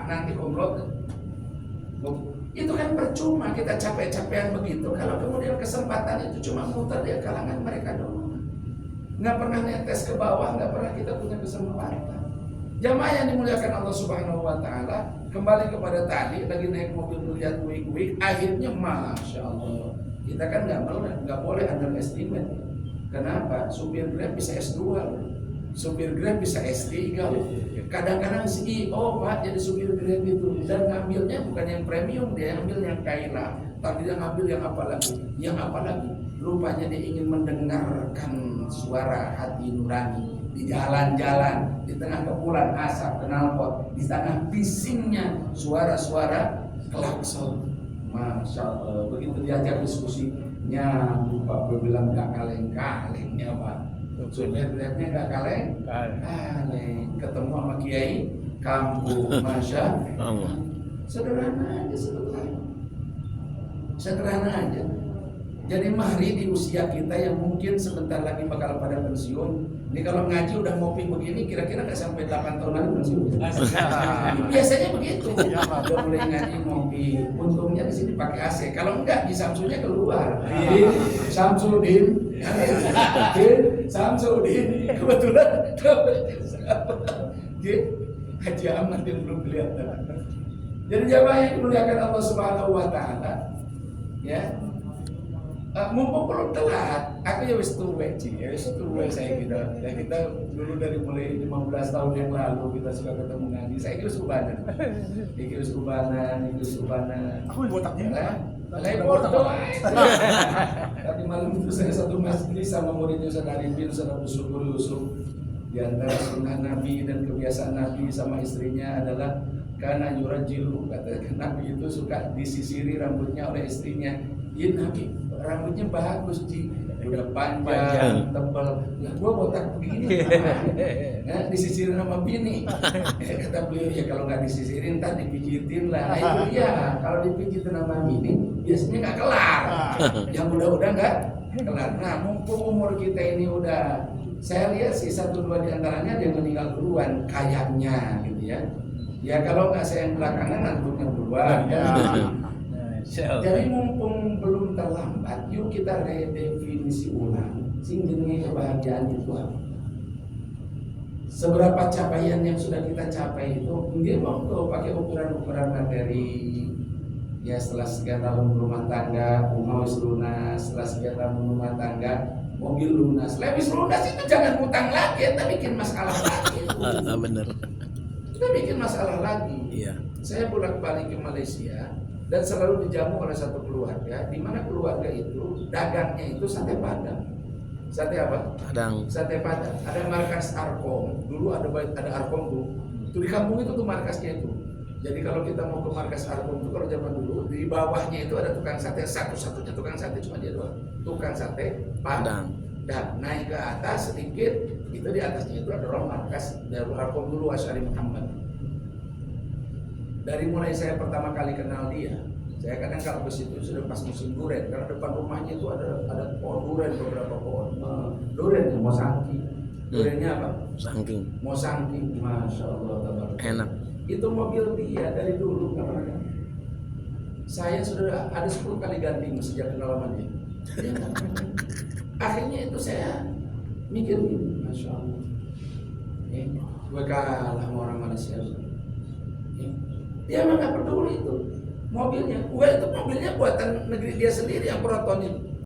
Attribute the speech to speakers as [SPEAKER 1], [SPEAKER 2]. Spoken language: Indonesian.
[SPEAKER 1] nanti komplot. Itu kan percuma kita capek-capekan begitu kalau kemudian kesempatan itu cuma muter di kalangan mereka doang. Nggak pernah netes ke bawah, nggak pernah kita punya kesempatan. Jamaah yang dimuliakan Allah Subhanahu wa Ta'ala, kembali kepada tadi, lagi naik mobil melihat wig, akhirnya masya Allah, kita kan nggak boleh underestimate. Kenapa? Supir Grab bisa S2, supir Grab bisa S3. Kadang-kadang CEO Pak jadi supir Grab itu, dan ngambilnya bukan yang premium, dia ambil yang kaila, tapi dia ngambil yang apa lagi? Rupanya dia ingin mendengarkan suara hati nurani di jalan-jalan, di tengah kepulan asap knalpot, di tengah bisingnya suara-suara klakson. Masya Allah, begitu diajak diskusinya, Pak bilang gak kaleng-kalengnya Pak. Supir Grabnya gak kaleng. Ketemu sama Kiai kampung, Masya Allah. Sederhana aja. Jadi mari di usia kita yang mungkin sebentar lagi bakal pada pensiun. Ini kalau ngaji udah ngopi begini, kira-kira nggak sampai 8 tahun lagi pensiun. Biasanya begitu. Udah mulai ngaji ngopi. Untungnya di sini pakai AC. Kalau enggak di Samsudnya keluar. Samsudin. Kebetulan. Haji Ahmad yang belum kelihatan. Jadi jamaah yang dimuliakan Allah Subhanahu wa Ta'ala, ya. Mumpung belum telat, aku ya wis tuwek saya kita. Ya kita dulu dari mulai 15 tahun yang lalu kita suka ketemu ngaji. Saya kira subanan.
[SPEAKER 2] Aku botaknya.
[SPEAKER 1] Tadi malam itu saya satu masjid sama muridnya Ustaz Arifin, Ustaz Abu Syukur Yusuf. Di antara sunnah Nabi dan kebiasaan Nabi sama istrinya adalah karena yurajilu, kata Nabi itu suka disisiri rambutnya oleh istrinya. Ya Nabi, rambutnya bagus Ji, udah panjang, tebal. Ya gua botak begini, nah, disisirin sama bini. Kata beliau, ya kalau nggak disisirin, ntar dipijitin lah. Nah itu dia, kalau dipijitin sama bini, biasanya nggak kelar. Yang udah nggak kelar. Nah mumpung umur kita ini udah, saya lihat sih 1-2 diantaranya dia meninggal duluan, kayaknya gitu ya. Ya kalau nggak saya yang belakangan, nantunya duluan. Jadi mumpung belum terlambat, yuk kita redefinisi ulang sehingga kebahagiaan itu apa. Seberapa capaian yang sudah kita capai itu, dia mau tuh pakai ukuran-ukuran materi. Ya setelah sekian tahun rumah tangga, rumah lunas, setelah sekian tahun rumah tangga, mobil lunas. Lebih lunas itu jangan utang lagi, kita bikin masalah lagi.
[SPEAKER 3] Bener.
[SPEAKER 1] Kita bikin masalah lagi.
[SPEAKER 3] Iya.
[SPEAKER 1] Saya bolak-balik ke Malaysia dan selalu dijamu oleh satu keluarga, di mana keluarga itu dagangnya itu sate padang. Sate apa?
[SPEAKER 3] Padang.
[SPEAKER 1] Sate padang. Ada markas Arkom. Dulu ada Arkom tuh. Itu di kampung itu tuh markasnya itu. Jadi kalau kita mau ke markas Arkom itu kalau zaman dulu di bawahnya itu ada tukang sate, satu-satunya tukang sate cuma dia doang. Tukang sate padang. Dan naik ke atas sedikit, itu di atasnya itu ada markas Darul Arkom dulu Asy'ari Muhammad. Dari mulai saya pertama kali kenal dia, saya kadang kalau ke situ sudah pas musim durian, karena depan rumahnya itu ada pohon durian, beberapa pohon durian yang Mosangki. Duriannya apa? Mosangki, masya Allah,
[SPEAKER 3] enak.
[SPEAKER 1] Itu mobil dia dari dulu nggak pernah. Saya sudah ada 10 kali ganti sejak kenal sama dia. Akhirnya itu saya mikir gini, masya Allah, gue kalah sama orang Malaysia. Dia emang gak peduli itu mobilnya. Gue itu mobilnya buatan negeri dia sendiri yang proton itu.